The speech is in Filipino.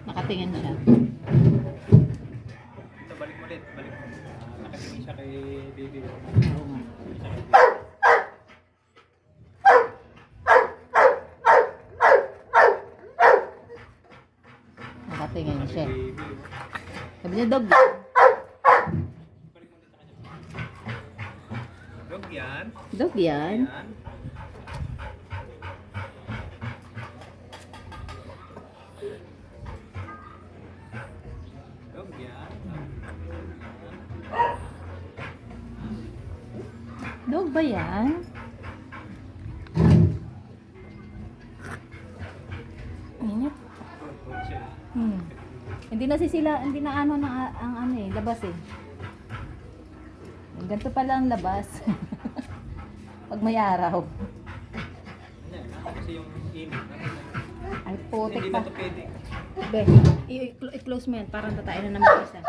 Nakatingin siya. Ito, balik mo ulit. Balik mo. Nakatingin siya kay baby. Oo nga. Nakatingin siya. Baby. Sabi niya, dog. Balik mo ulit sa kanya. Dog yan. Dog yan. Yan. Dog yan. Dog ba yan? Init. Good siya. Hindi na sisila, hindi na ano na ang ano eh, labas eh. Ganito pala ang labas. Pag may araw. Yan. Kasi yung init. Ay, putik Hindi pa. na ito pwede. Be, i-close mo yan, parang tatayin na naman isa.